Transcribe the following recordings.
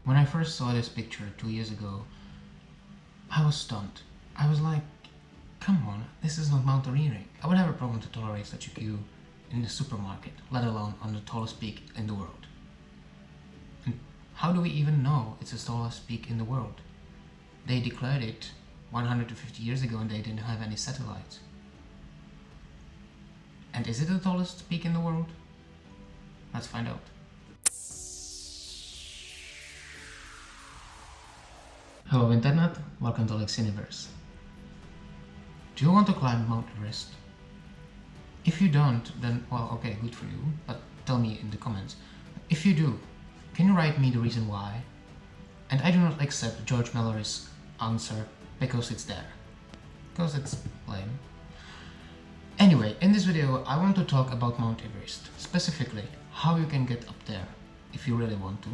When I first saw this picture 2 years ago, I was stunned. I was like, come on, this is not mountaineering. I would have a problem to tolerate such a queue in the supermarket, let alone on the tallest peak in the world. And how do we even know it's the tallest peak in the world? They declared it 150 years ago and they didn't have any satellites. And is it the tallest peak in the world? Let's find out. Hello Internet, welcome to Alex Universe. Do you want to climb Mount Everest? If you don't, then well, okay, good for you, but tell me in the comments. If you do, can you write me the reason why? And I do not accept George Mallory's answer because it's there. Because it's lame. Anyway, in this video I want to talk about Mount Everest, specifically how you can get up there if you really want to.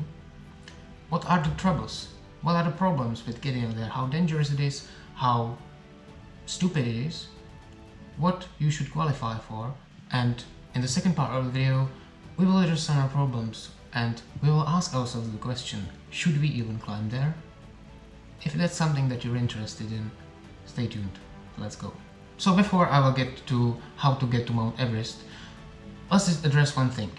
What are the troubles? What are the problems with getting up there? How dangerous it is? How stupid it is? What you should qualify for? And in the second part of the video, we will address some of our problems and we will ask ourselves the question, should we even climb there? If that's something that you're interested in, stay tuned. Let's go. So before I will get to how to get to Mount Everest, let's just address one thing.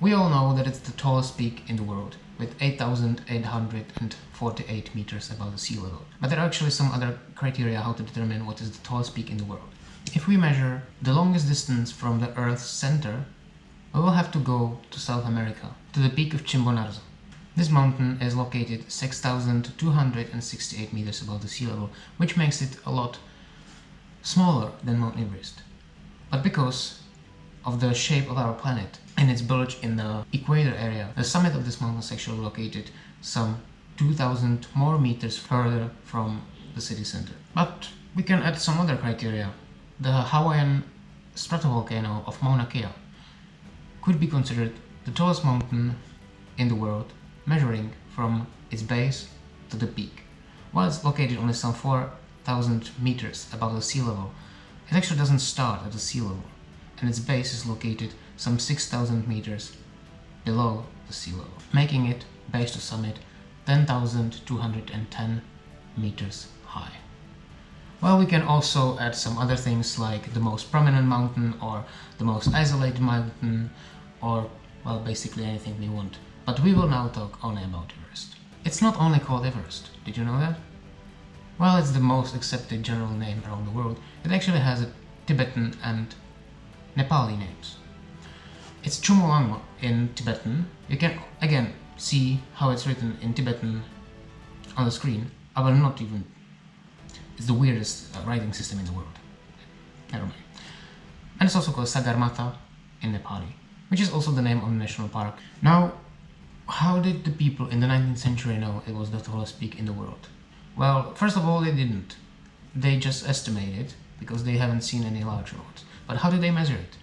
We all know that it's the tallest peak in the world, with 8,848 meters above the sea level. But there are actually some other criteria how to determine what is the tallest peak in the world. If we measure the longest distance from the Earth's center, we will have to go to South America, to the peak of Chimborazo. This mountain is located 6,268 meters above the sea level, which makes it a lot smaller than Mount Everest. But because of the shape of our planet and its bulge in the equator area, the summit of this mountain is actually located some 2,000 more meters further from the city center. But we can add some other criteria. The Hawaiian stratovolcano of Mauna Kea could be considered the tallest mountain in the world, measuring from its base to the peak. While it's located only some 4,000 meters above the sea level, it actually doesn't start at the sea level, and its base is located some 6,000 meters below the sea level, making it, base to summit, 10,210 meters high. Well, we can also add some other things like the most prominent mountain or the most isolated mountain or, well, basically anything we want. But we will now talk only about Everest. It's not only called Everest, did you know that? Well, it's the most accepted general name around the world. It actually has a Tibetan and Nepali names. It's Chumolangma in Tibetan. You can again see how it's written in Tibetan on the screen. I will not even... It's the weirdest writing system in the world. Never mind. And it's also called Sagarmatha in Nepali, which is also the name of the national park. Now, how did the people in the 19th century know it was the tallest peak in the world? Well, first of all, they didn't. They just estimated, because they haven't seen any large ones. But how did they measure it?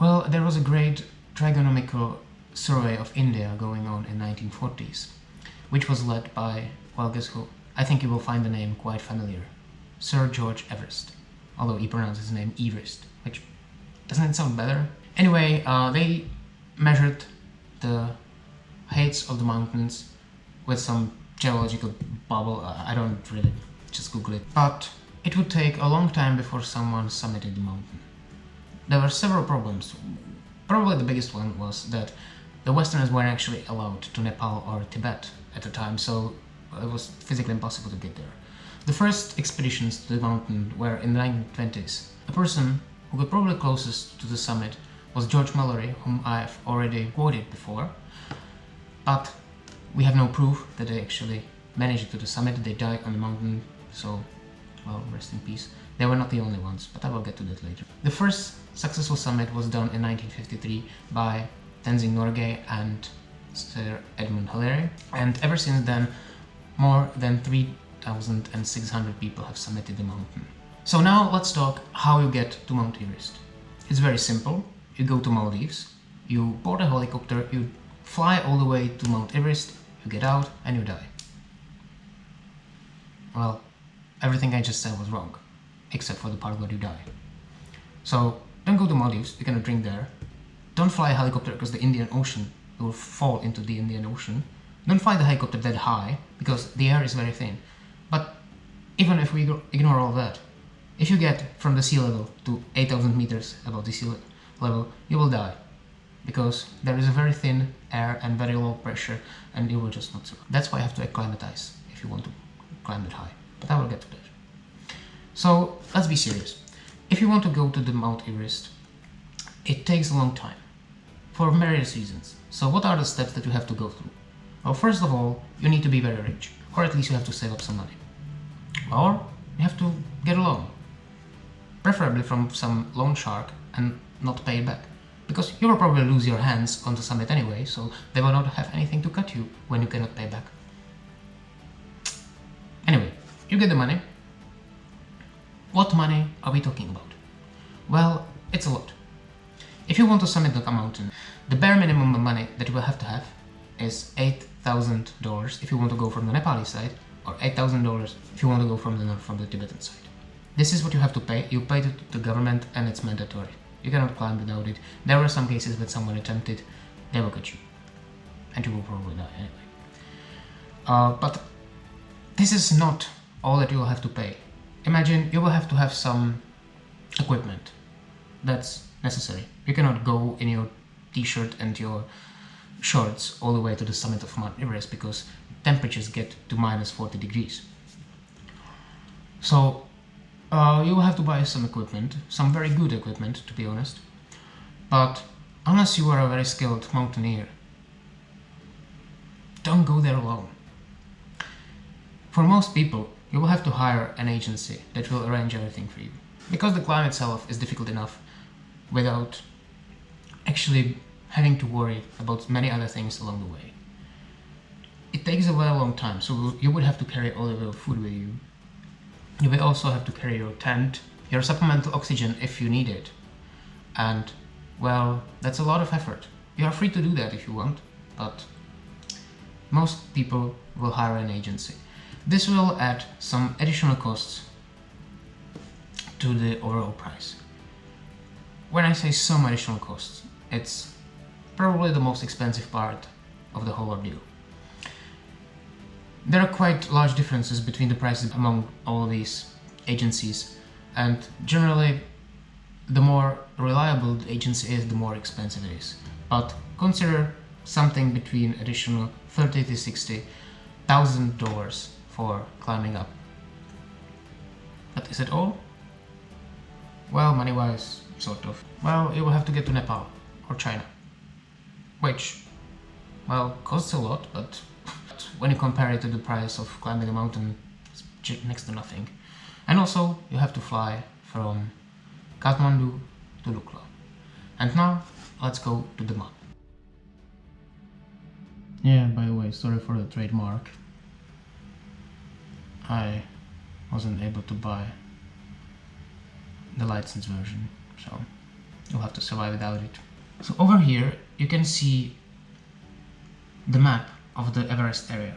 Well, there was a great trigonometrical survey of India going on in 1940s, which was led by, well, guess who? I think you will find the name quite familiar. Sir George Everest, although he pronounced his name Everest, which doesn't it sound better? Anyway, they measured the heights of the mountains with some geological bubble. I don't really, just Google it. But it would take a long time before someone summited the mountain. There were several problems. Probably the biggest one was that the Westerners weren't actually allowed to Nepal or Tibet at the time, so it was physically impossible to get there. The first expeditions to the mountain were in the 1920s. A person who got probably closest to the summit was George Mallory, whom I've already quoted before. But we have no proof that they actually managed it to the summit. They died on the mountain, so, well, rest in peace. They were not the only ones, but I will get to that later. The first successful summit was done in 1953 by Tenzing Norgay and Sir Edmund Hillary, and ever since then, more than 3,600 people have summited the mountain. So now let's talk how you get to Mount Everest. It's very simple. You go to Maldives, you board a helicopter, you fly all the way to Mount Everest, you get out and you die. Well, everything I just said was wrong, except for the part where you die. So don't go to Maldives, you cannot drink there. Don't fly a helicopter because the Indian Ocean will fall into the Indian Ocean. Don't fly the helicopter that high, because the air is very thin. But even if we ignore all that, if you get from the sea level to 8,000 meters above the sea level, you will die. Because there is a very thin air and very low pressure, and you will just not survive. That's why you have to acclimatize if you want to climb that high. But I will get to that. So let's be serious. If you want to go to the Mount Everest, it takes a long time for various reasons. So what are the steps that you have to go through? Well, first of all, you need to be very rich, or at least you have to save up some money. Or you have to get a loan, preferably from some loan shark, and not pay it back. Because you will probably lose your hands on the summit anyway, so they will not have anything to cut you when you cannot pay back. Anyway, you get the money. What money are we talking about? Well, it's a lot. If you want to summit the mountain, the bare minimum of money that you will have to have is $8,000 if you want to go from the Nepali side, or $8,000 if you want to go from the Tibetan side. This is what you have to pay. You pay to the government, and it's mandatory. You cannot climb without it. There were some cases when someone attempted, they will cut you, and you will probably die anyway. But this is not all that you will have to pay. Imagine you will have to have some equipment that's necessary. You cannot go in your t-shirt and your shorts all the way to the summit of Mount Everest because temperatures get to minus 40 degrees. So you will have to buy some equipment, some very good equipment to be honest, but unless you are a very skilled mountaineer, don't go there alone. For most people, you will have to hire an agency that will arrange everything for you, because the climb itself is difficult enough without actually having to worry about many other things along the way. It takes a very long time, so you would have to carry all of your food with you. You will also have to carry your tent, your supplemental oxygen if you need it. And, well, that's a lot of effort. You are free to do that if you want, but most people will hire an agency. This will add some additional costs to the overall price. When I say some additional costs, it's probably the most expensive part of the whole ordeal. There are quite large differences between the prices among all these agencies, and generally the more reliable the agency is, the more expensive it is. But consider something between additional $30,000 to $60,000 for climbing up. But is it all? Well, money-wise, sort of. Well, you will have to get to Nepal or China, which, well, costs a lot, but when you compare it to the price of climbing a mountain, it's next to nothing. And also, you have to fly from Kathmandu to Lukla. And now, let's go to the map. Yeah, by the way, sorry for the trademark. I wasn't able to buy the license version, so you'll have to survive without it. So over here, you can see the map of the Everest area.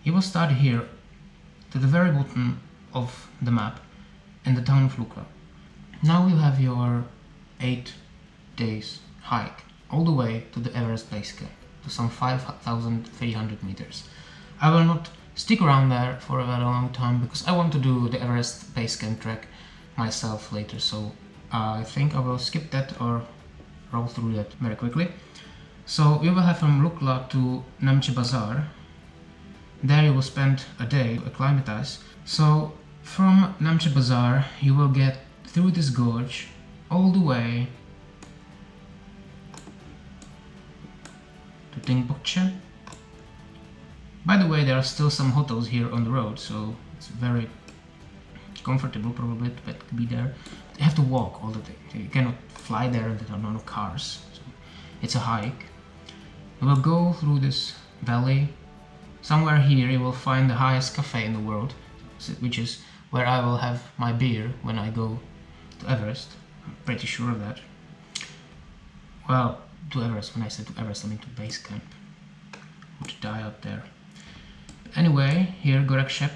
You will start here to the very bottom of the map in the town of Lukla. Now you have your 8 days hike all the way to the Everest base camp, to some 5,300 meters. I will not stick around there for a very long time because I want to do the Everest base camp trek myself later, so I think I will skip that or roll through that very quickly. So you will have from Lukla to Namche Bazar. There you will spend a day to acclimatize. So from Namche Bazar you will get through this gorge all the way to Tingbukche. By the way, there are still some hotels here on the road, so it's very comfortable probably to be there. You have to walk all the day. You cannot fly there and there are no cars. So it's a hike. You will go through this valley. Somewhere here you will find the highest cafe in the world, which is where I will have my beer when I go to Everest. I'm pretty sure of that. Well, to Everest. When I said to Everest, I mean to base camp. I would die out there. Anyway, here Gorakshep.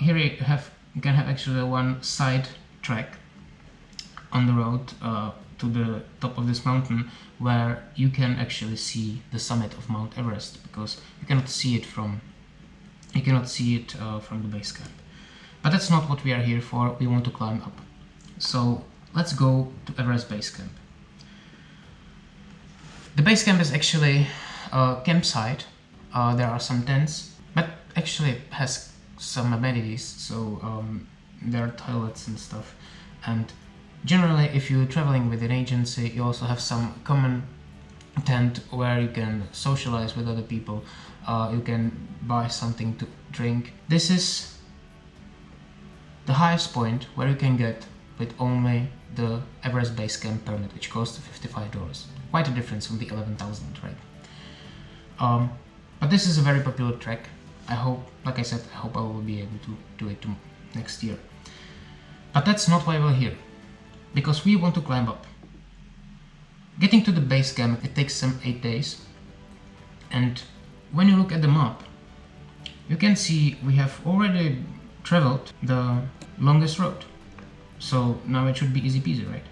Here you can have actually one side track on the road to the top of this mountain where you can actually see the summit of Mount Everest, because you cannot see it from the base camp. But that's not what we are here for. We want to climb up. So let's go to Everest Base Camp. The base camp is actually a campsite. There are some tents, but actually it has some amenities, so there are toilets and stuff. And generally, if you're traveling with an agency, you also have some common tent where you can socialize with other people. You can buy something to drink. This is the highest point where you can get with only the Everest Base Camp permit, which costs $55. Quite a difference from the 11,000, right? But this is a very popular trek. I hope, like I said, I hope I will be able to do it next year. But that's not why we're here, because we want to climb up. Getting to the base camp, it takes some 8 days, and when you look at the map, you can see we have already traveled the longest road. So now it should be easy peasy, right?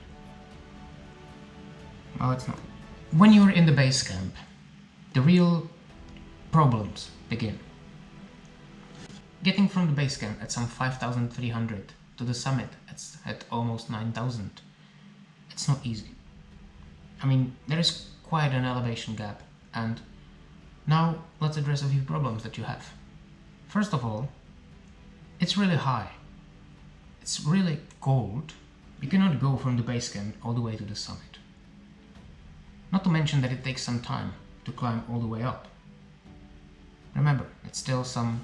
Well, it's not. When you're in the base camp, the real problems begin. Getting from the base camp at some 5,300 to the summit at almost 9,000, it's not easy. I mean, there is quite an elevation gap, and now let's address a few problems that you have. First of all, it's really high. It's really cold. You cannot go from the base camp all the way to the summit. Not to mention that it takes some time to climb all the way up. Remember, it's still some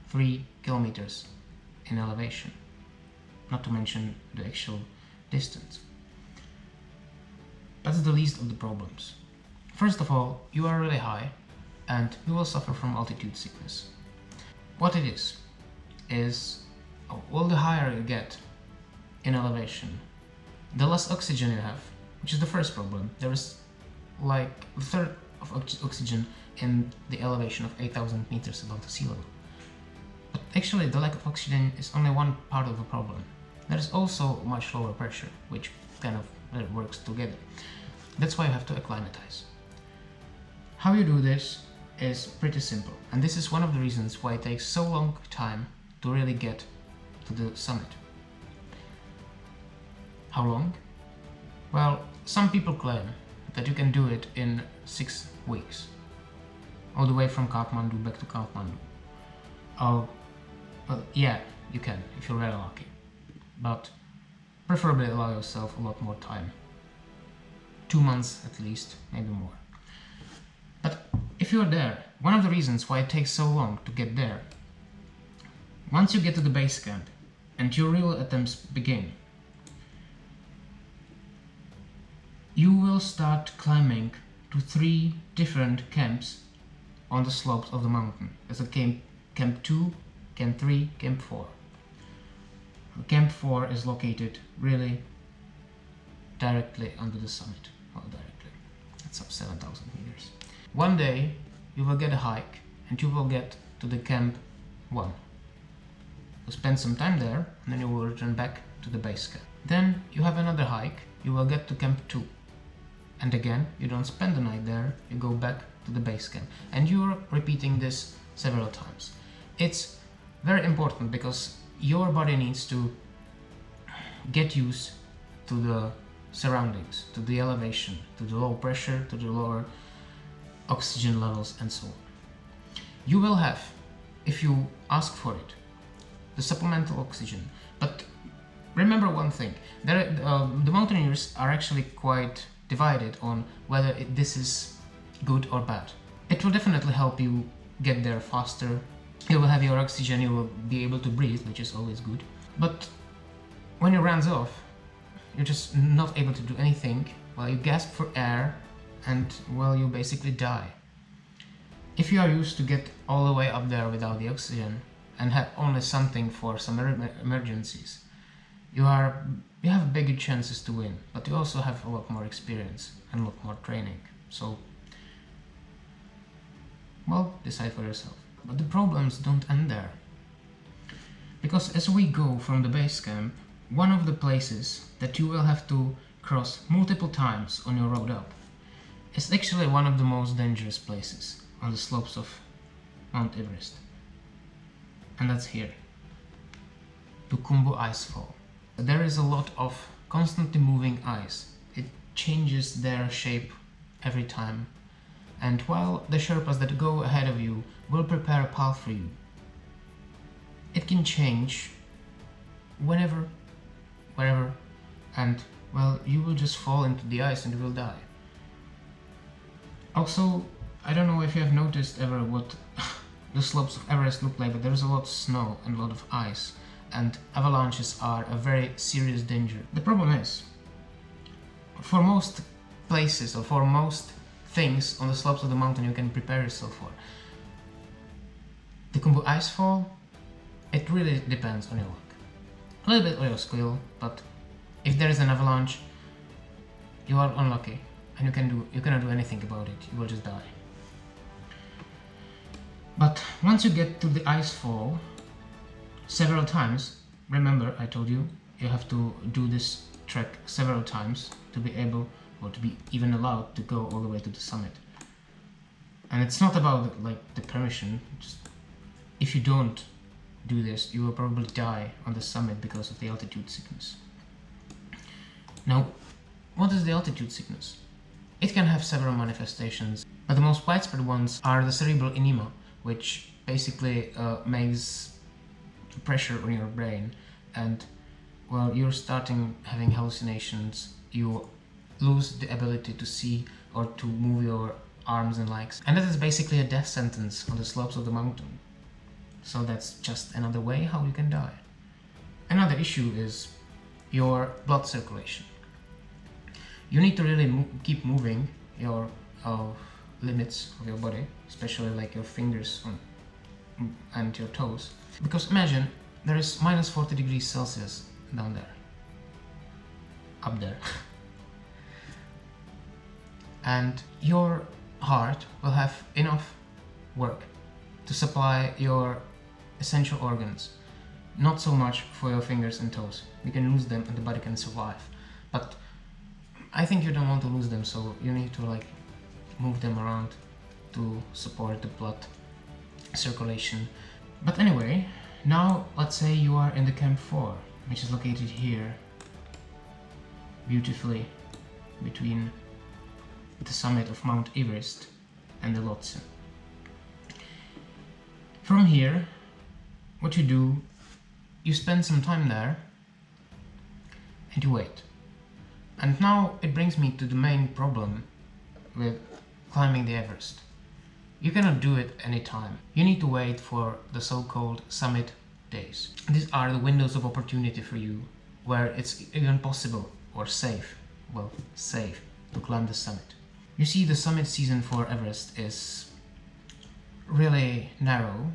3 kilometers in elevation, not to mention the actual distance. That's the least of the problems. First of all, you are really high and you will suffer from altitude sickness. What it is all the higher you get in elevation, the less oxygen you have, which is the first problem. There is like a third of oxygen in the elevation of 8,000 meters above the sea level. But actually the lack of oxygen is only one part of the problem. There is also much lower pressure, which kind of works together. That's why you have to acclimatize. How you do this is pretty simple, and this is one of the reasons why it takes so long time to really get to the summit. How long? Well, some people claim that you can do it in 6 weeks, all the way from Kathmandu back to Kathmandu. Well, yeah, you can, if you're very lucky, but preferably allow yourself a lot more time. 2 months at least, maybe more. But if you're there, one of the reasons why it takes so long to get there, once you get to the base camp and your real attempts begin, you will start climbing to 3 different camps on the slopes of the mountain. There's a camp 2, camp 3, camp 4. Camp 4 is located really directly under the summit. Well, directly. It's up 7,000 meters. One day you will get a hike and you will get to the camp 1. You'll spend some time there and then you will return back to the base camp. Then you have another hike, you will get to camp 2. And again, you don't spend the night there, you go back to the base camp. And you're repeating this several times. It's very important because your body needs to get used to the surroundings, to the elevation, to the low pressure, to the lower oxygen levels, and so on. You will have, if you ask for it, the supplemental oxygen. But remember one thing, the mountaineers are actually quite divided on whether this is good or bad. It will definitely help you get there faster. You will have your oxygen, you will be able to breathe, which is always good. But when it runs off, you're just not able to do anything while you gasp for air and well, you basically die. If you are used to get all the way up there without the oxygen and have only something for some emergencies, you have bigger chances to win, but you also have a lot more experience and a lot more training. So, well, decide for yourself. But the problems don't end there. Because as we go from the base camp, one of the places that you will have to cross multiple times on your road up. It's actually one of the most dangerous places on the slopes of Mount Everest. And that's here, Tukumbu Icefall. There is a lot of constantly moving ice. It changes their shape every time. And while the Sherpas that go ahead of you will prepare a path for you, it can change whenever, wherever, and well, you will just fall into the ice and you will die. Also, I don't know if you have noticed ever what the slopes of Everest look like, but there's a lot of snow and a lot of ice, and avalanches are a very serious danger. The problem is, for most places or for most things on the slopes of the mountain you can prepare yourself for, the Tukumbu Icefall, it really depends on your luck. A little bit on your skill, but if there is an avalanche, you are unlucky and you cannot do anything about it. You will just die. But once you get to the icefall several times, remember I told you you have to do this trek several times to be able or to be even allowed to go all the way to the summit. And it's not about like the permission, just if you don't do this, you will probably die on the summit because of the altitude sickness. Now, what is the altitude sickness? It can have several manifestations, but the most widespread ones are the cerebral edema, which basically makes pressure on your brain, and while you're starting having hallucinations, you lose the ability to see or to move your arms and legs, and that is basically a death sentence on the slopes of the mountain. So that's just another way how you can die. Another issue is your blood circulation. You need to really keep moving your limits of your body, especially like your fingers and your toes. Because imagine there is minus 40 degrees Celsius down there, up there. And your heart will have enough work to supply your essential organs. Not so much for your fingers and toes. You can lose them and the body can survive. But I think you don't want to lose them, so you need to like move them around to support the blood circulation. But anyway, now let's say you are in the Camp 4, which is located here, beautifully between the summit of Mount Everest and the Lhotse. From here, what you do, you spend some time there and you wait. And now it brings me to the main problem with climbing the Everest. You cannot do it anytime. You need to wait for the so-called summit days. These are the windows of opportunity for you where it's even possible or safe, well, safe to climb the summit. You see, the summit season for Everest is really narrow.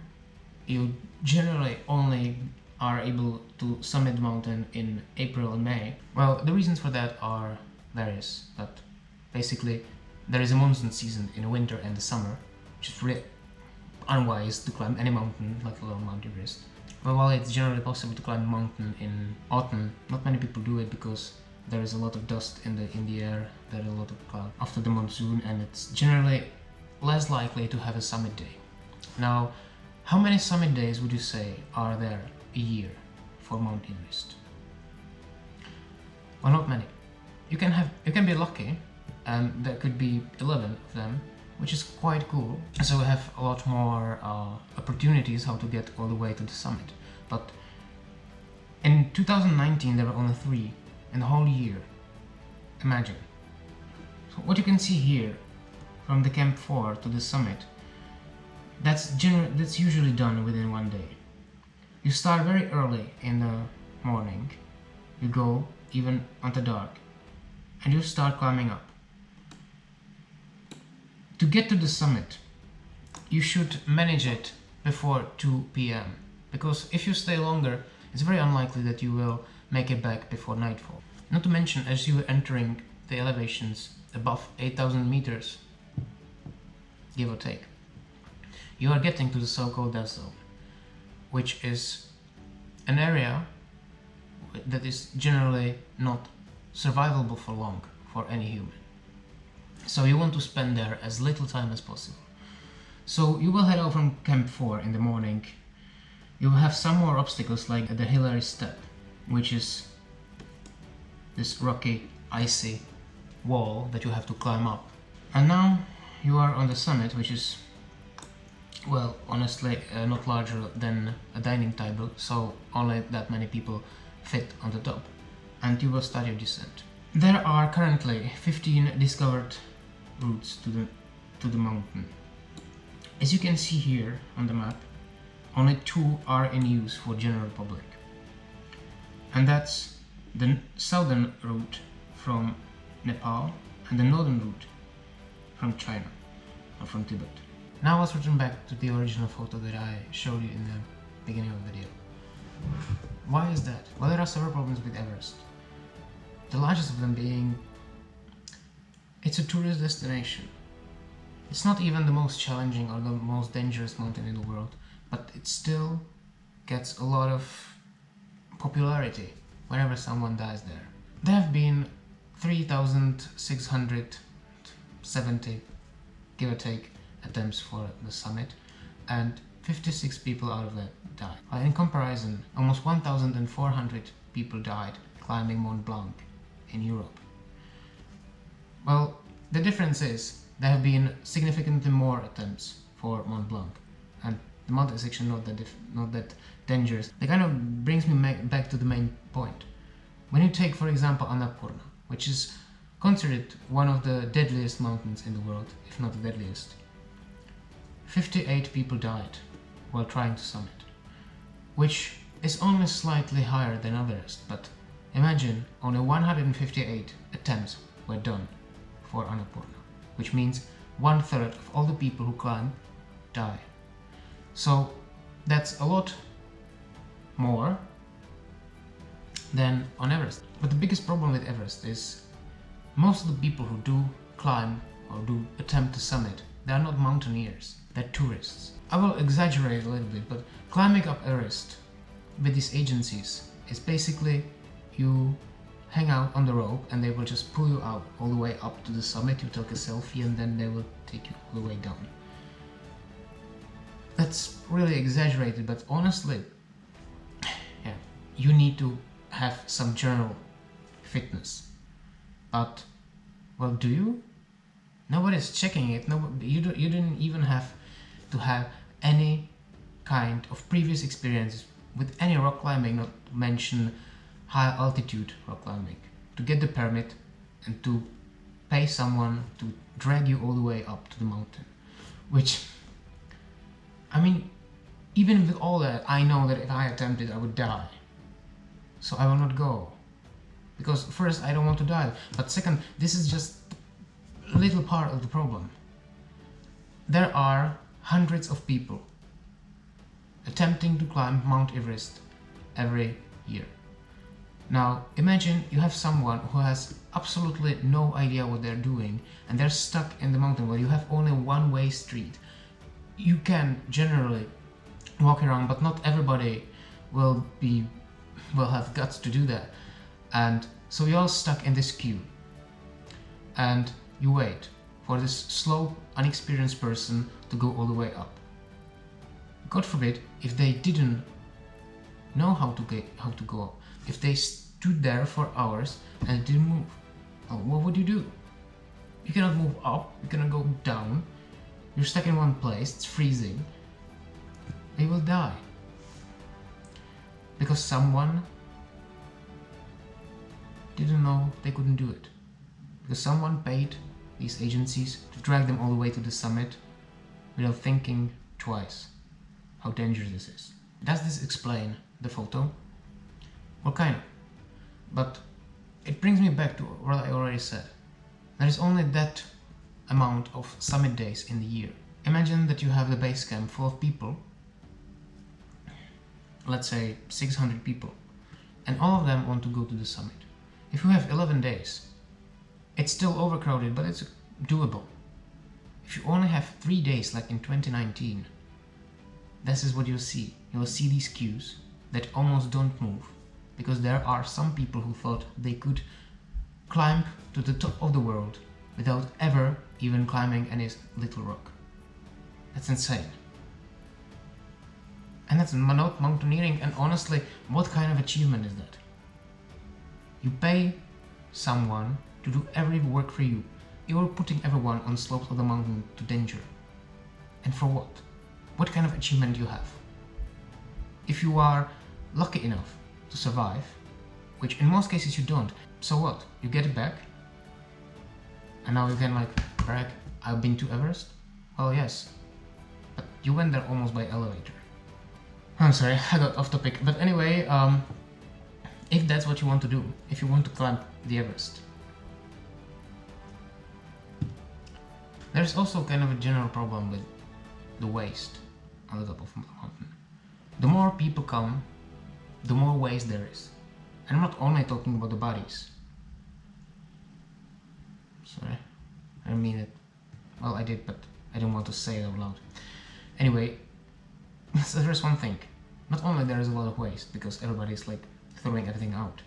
You generally only are able to summit the mountain in April and May. Well, the reasons for that are various, but basically there is a monsoon season in the winter and the summer, which is really unwise to climb any mountain, let alone Mount Everest. But while it's generally possible to climb a mountain in autumn, not many people do it because there is a lot of dust in the air, there are a lot of cloud after the monsoon, and it's generally less likely to have a summit day. Now, how many summit days would you say are there a year for Mount Everest? Well, not many. You can be lucky, and there could be 11 of them, which is quite cool. So we have a lot more opportunities how to get all the way to the summit. But in 2019 there were only 3 in the whole year. Imagine. So what you can see here, from the Camp 4 to the summit, that's usually done within 1 day. You start very early in the morning, you go even until dark, and you start climbing up. To get to the summit, you should manage it before 2 p.m. because if you stay longer, it's very unlikely that you will make it back before nightfall. Not to mention, as you are entering the elevations above 8,000 meters, give or take, you are getting to the so-called death zone, which is an area that is generally not survivable for long for any human. So you want to spend there as little time as possible. So you will head out from Camp 4 in the morning. You will have some more obstacles like the Hillary Step, which is this rocky, icy wall that you have to climb up. And now you are on the summit, which is, well, honestly, not larger than a dining table, so only that many people fit on the top. And you will start your descent. There are currently 15 discovered routes to the mountain. As you can see here on the map, only 2 are in use for general public. And that's the southern route from Nepal and the northern route from China, or from Tibet. Now let's return back to the original photo that I showed you in the beginning of the video. Why is that? Well, there are several problems with Everest. The largest of them being, it's a tourist destination. It's not even the most challenging or the most dangerous mountain in the world, but it still gets a lot of popularity whenever someone dies there. There have been 3,670, give or take, attempts for the summit, and 56 people out of that died. In comparison, almost 1,400 people died climbing Mont Blanc in Europe. Well, the difference is there have been significantly more attempts for Mont Blanc, and the mountain is actually not that dangerous. That kind of brings me back to the main point. When you take, for example, Annapurna, which is considered one of the deadliest mountains in the world, if not the deadliest, 58 people died while trying to summit, which is only slightly higher than Everest, but imagine only 158 attempts were done for Annapurna, which means 1/3 of all the people who climb die. So that's a lot more than on Everest. But the biggest problem with Everest is most of the people who do climb or do attempt to summit, they are not mountaineers, they're tourists. I will exaggerate a little bit, but climbing up Everest with these agencies is basically you hang out on the rope and they will just pull you out all the way up to the summit, you take a selfie and then they will take you all the way down. That's really exaggerated, but honestly, yeah, you need to have some general fitness. But, well, do you? Nobody's checking it. You didn't even have to have any kind of previous experiences with any rock climbing, not to mention high altitude rock climbing, to get the permit and to pay someone to drag you all the way up to the mountain. Which, I mean, even with all that, I know that if I attempted, I would die. So I will not go. Because first, I don't want to die, but second, this is just a little part of the problem. There are hundreds of people attempting to climb Mount Everest every year. Now, imagine you have someone who has absolutely no idea what they're doing and they're stuck in the mountain where you have only one-way street. You can generally walk around, but not everybody will have guts to do that. And so you're all stuck in this queue and you wait for this slow, unexperienced person to go all the way up. God forbid if they didn't know how to go up. If they stood there for hours and didn't move, well, what would you do? You cannot move up, you cannot go down, you're stuck in one place, it's freezing. They will die. Because someone didn't know they couldn't do it. Because someone paid these agencies to drag them all the way to the summit without thinking twice how dangerous this is. Does this explain the photo? Well, kind of. But it brings me back to what I already said. There is only that amount of summit days in the year. Imagine that you have the base camp full of people, let's say 600 people, and all of them want to go to the summit. If you have 11 days, it's still overcrowded, but it's doable. If you only have 3 days, like in 2019, this is what you'll see. You'll see these queues that almost don't move, because there are some people who thought they could climb to the top of the world without ever even climbing any little rock. That's insane. And that's not mountaineering, and honestly, what kind of achievement is that? You pay someone to do every work for you. You're putting everyone on slopes of the mountain to danger. And for what? What kind of achievement do you have? If you are lucky enough to survive, which in most cases you don't, so what? You get it back? And now you can like brag, I've been to Everest? Well, yes, but you went there almost by elevator. I'm sorry, I got off topic, but anyway, if that's what you want to do, if you want to climb the Everest, there's also kind of a general problem with the waste on the top of the mountain. The more people come, the more waste there is. And I'm not only talking about the bodies. Sorry, I didn't mean it. Well, I did, but I didn't want to say it out loud. Anyway, so there's one thing. Not only there is a lot of waste, because everybody's like throwing everything out.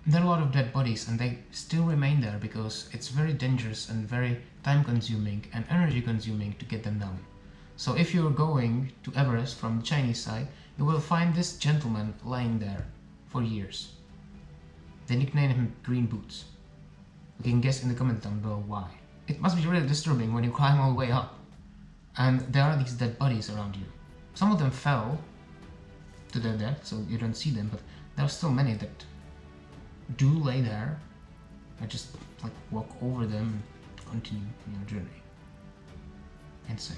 There are a lot of dead bodies, and they still remain there because it's very dangerous and very time consuming and energy consuming to get them down. So if you're going to Everest from the Chinese side, you will find this gentleman lying there for years. They nickname him Green Boots. You can guess in the comments down below why. It must be really disturbing when you climb all the way up and there are these dead bodies around you. Some of them fell to their death, so you don't see them, but there are still many that do lay there. I just like walk over them and continue your journey. Insane.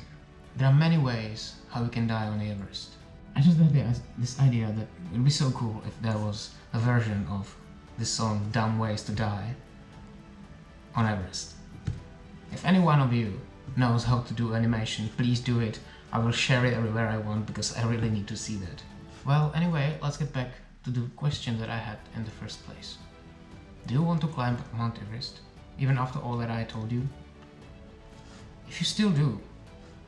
There are many ways how you can die on Everest. I just had this idea that it would be so cool if there was a version of this song Dumb Ways to Die on Everest. If any one of you knows how to do animation, please do it. I will share it everywhere I want because I really need to see that. Well, anyway, let's get back to the question that I had in the first place. Do you want to climb Mount Everest, even after all that I told you? If you still do,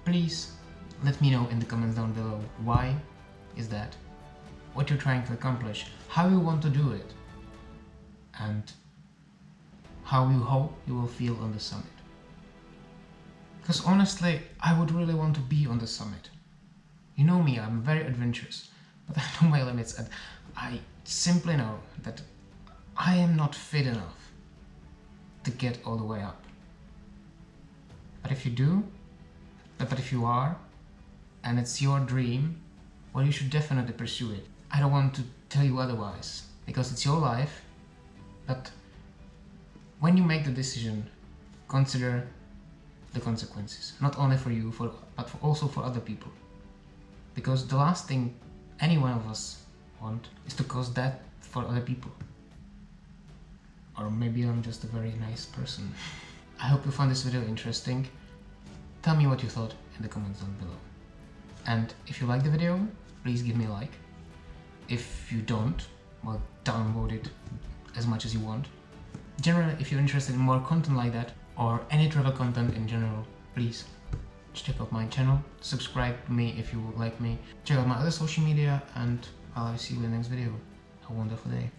please let me know in the comments down below why is that, what you're trying to accomplish, how you want to do it, and how you hope you will feel on the summit. Because honestly, I would really want to be on the summit. You know me, I'm very adventurous, but I know my limits, and I simply know that I am not fit enough to get all the way up. But if you do, but if you are, and it's your dream, well, you should definitely pursue it. I don't want to tell you otherwise, because it's your life, but when you make the decision, consider the consequences, not only for you, but also for other people. Because the last thing any one of us want is to cause death for other people. Or maybe I'm just a very nice person. I hope you found this video interesting. Tell me what you thought in the comments down below. And if you like the video, please give me a like. If you don't, well, download it as much as you want. Generally, if you're interested in more content like that, or any travel content in general, please check out my channel, subscribe to me if you like me, check out my other social media, and I'll see you in the next video. Have a wonderful day.